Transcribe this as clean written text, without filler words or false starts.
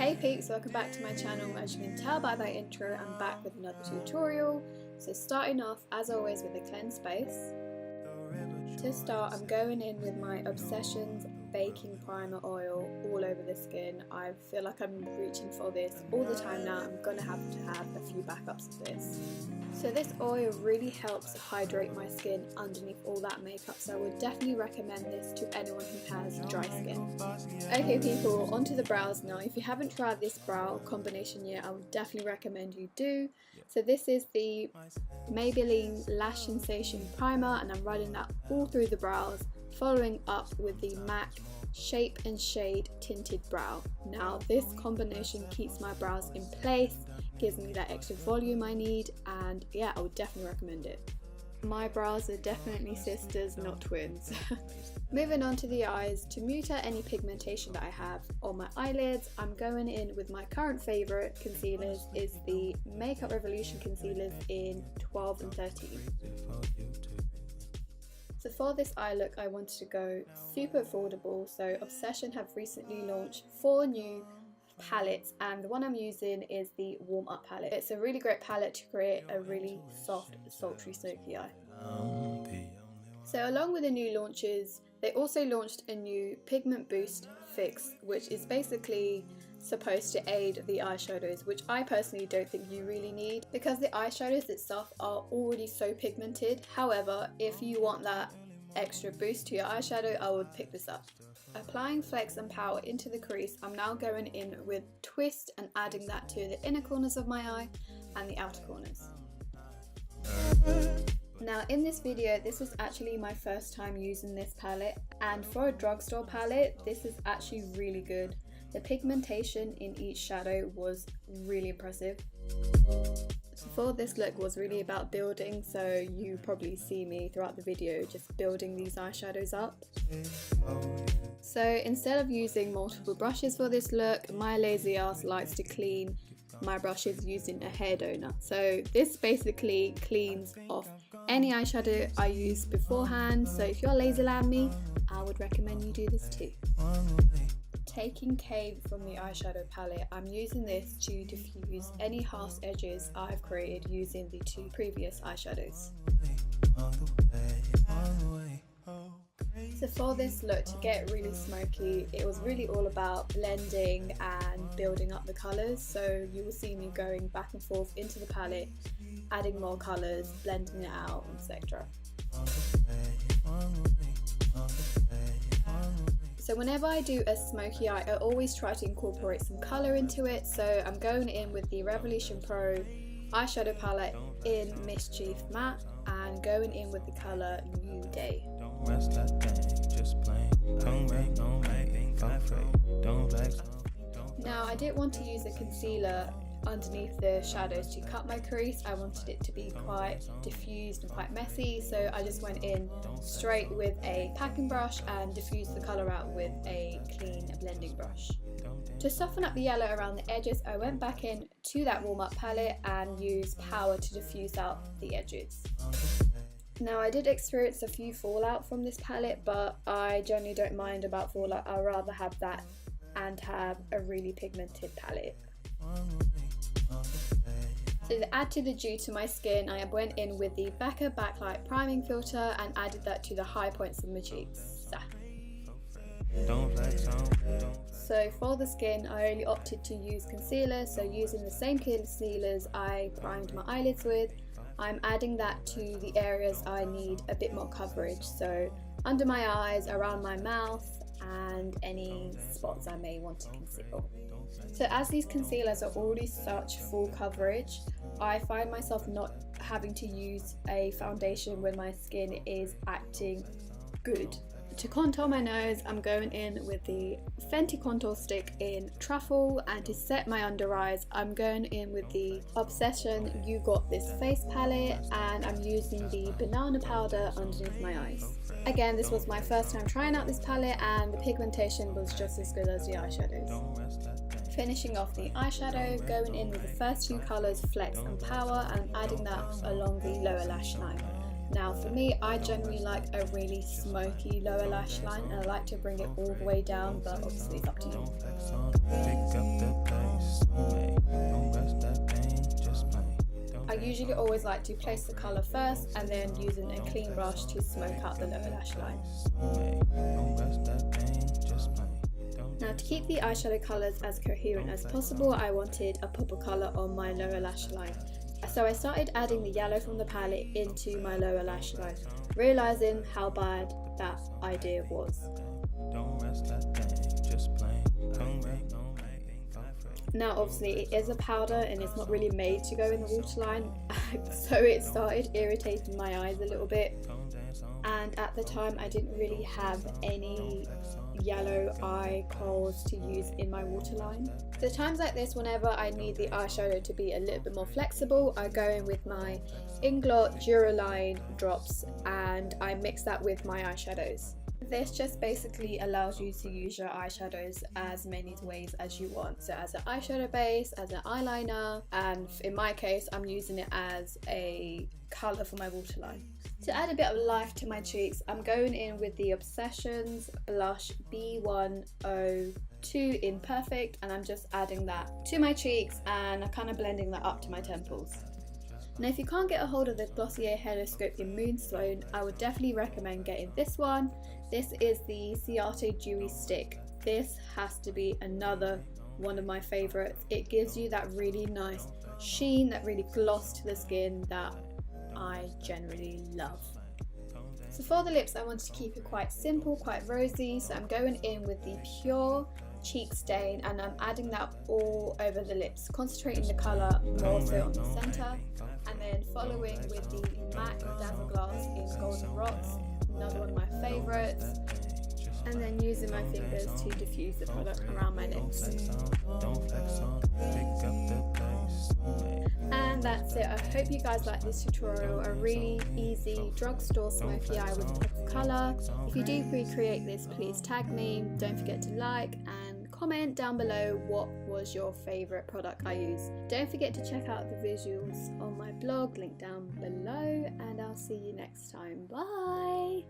Hey peeps, welcome back to my channel. As you can tell by my intro, I'm back with another tutorial. So starting off as always with a cleanse base. To start, I'm going in with my Obsessions baking primer oil all over the skin. I feel like I'm reaching for this all the time now. I'm gonna have to have a few backups of this. So this oil really helps hydrate my skin underneath all that makeup, so I would definitely recommend this to anyone who has dry skin. Okay people, onto the brows now. If you haven't tried this brow combination yet, I would definitely recommend you do. So this is the Maybelline Lash Sensation Primer, and I'm running that all through the brows, following up with the MAC Shape and Shade Tinted Brow. Now this combination keeps my brows in place, gives me that extra volume I need, and yeah, I would definitely recommend it. My brows are definitely sisters, not twins. Moving on to the eyes, to mute out any pigmentation that I have on my eyelids, I'm going in with my current favourite concealers, is the Makeup Revolution concealers in 12 and 13. So for this eye look, I wanted to go super affordable, so Obsession have recently launched 4 new palettes, and the one I'm using is the Warm Up palette. It's a really great palette to create a really soft, sultry, smoky eye. So along with the new launches, they also launched a new Pigment Boost Fix, which is basically supposed to aid the eyeshadows, which I personally don't think you really need, because the eyeshadows itself are already so pigmented. However, if you want that extra boost to your eyeshadow, I would pick this up. Applying Flex and Power into the crease, I'm now going in with Twist and adding that to the inner corners of my eye and the outer corners. Now in this video, this was actually my first time using this palette, and for a drugstore palette, this is actually really good. The pigmentation in each shadow was really impressive. So for this look was really about building, so you probably see me throughout the video just building these eyeshadows up. So instead of using multiple brushes for this look, my lazy ass likes to clean my brushes using a hair donut. So this basically cleans off any eyeshadow I used beforehand, so if you're lazy like me, I would recommend you do this too. Taking Cave from the eyeshadow palette, I'm using this to diffuse any harsh edges I've created using the 2 previous eyeshadows. So for this look, to get really smoky, it was really all about blending and building up the colours. So you will see me going back and forth into the palette, adding more colours, blending it out, etc. So whenever I do a smoky eye, I always try to incorporate some colour into it, so I'm going in with the Revolution Pro eyeshadow palette in Mischief Matte and going in with the colour New Day. Now I didn't want to use a concealer underneath the shadows to cut my crease. I wanted it to be quite diffused and quite messy, so I just went in straight with a packing brush and diffused the colour out with a clean blending brush. To soften up the yellow around the edges, I went back in to that Warm Up palette and used Power to diffuse out the edges. Now I did experience a few fallout from this palette, but I generally don't mind about fallout. I'd rather have that and have a really pigmented palette. So to add to the dew to my skin, I went in with the Becca Backlight Priming Filter and added that to the high points of my cheeks. So for the skin, I only opted to use concealer, so using the same concealers I primed my eyelids with, I'm adding that to the areas I need a bit more coverage, so under my eyes, around my mouth, and any spots I may want to conceal. So as these concealers are already such full coverage, I find myself not having to use a foundation when my skin is acting good. To contour my nose, I'm going in with the Fenty Contour Stick in Truffle, and to set my under eyes, I'm going in with the Obsession You Got This Face palette, and I'm using the Banana Powder underneath my eyes. Again, this was my first time trying out this palette, and the pigmentation was just as good as the eyeshadows. Finishing off the eyeshadow, going in with the first 2 colours, Flex and Power, and adding that along the lower lash line. Now for me, I generally like a really smoky lower lash line, and I like to bring it all the way down, but obviously it's up to you. I usually always like to place the colour first and then using a clean brush to smoke out the lower lash line. Now, to keep the eyeshadow colours as coherent as possible, I wanted a pop of colour on my lower lash line. So I started adding the yellow from the palette into my lower lash line, realising how bad that idea was. Now obviously it is a powder and it's not really made to go in the waterline, so it started irritating my eyes a little bit, and at the time I didn't really have any yellow eye corals to use in my waterline. So times like this, whenever I need the eyeshadow to be a little bit more flexible, I go in with my Inglot Duraline drops and I mix that with my eyeshadows. This just basically allows you to use your eyeshadows as many ways as you want. So as an eyeshadow base, as an eyeliner, and in my case I'm using it as a colour for my waterline. To add a bit of life to my cheeks, I'm going in with the Obsessions blush B102 in Perfect, and I'm just adding that to my cheeks and kind of blending that up to my temples. Now if you can't get a hold of the Glossier Heloscope in Moonstone, I would definitely recommend getting this one. This is the Ciate Dewy Stick. This has to be another one of my favourites. It gives you that really nice sheen, that really gloss to the skin that I generally love. So for the lips, I wanted to keep it quite simple, quite rosy, so I'm going in with the Pure Cheek Stain and I'm adding that all over the lips, concentrating the colour more so on the centre, and then following with the MAC Dazzle Glass in Golden Rocks, another one of my favourites, and then using my fingers to diffuse the product around my lips. And that's it. I hope you guys like this tutorial. A really easy drugstore smoky eye with a pop of colour. If you do recreate this, please tag me. Don't forget to like and comment down below what was your favourite product I used. Don't forget to check out the visuals on my blog, link down below, and I'll see you next time. Bye!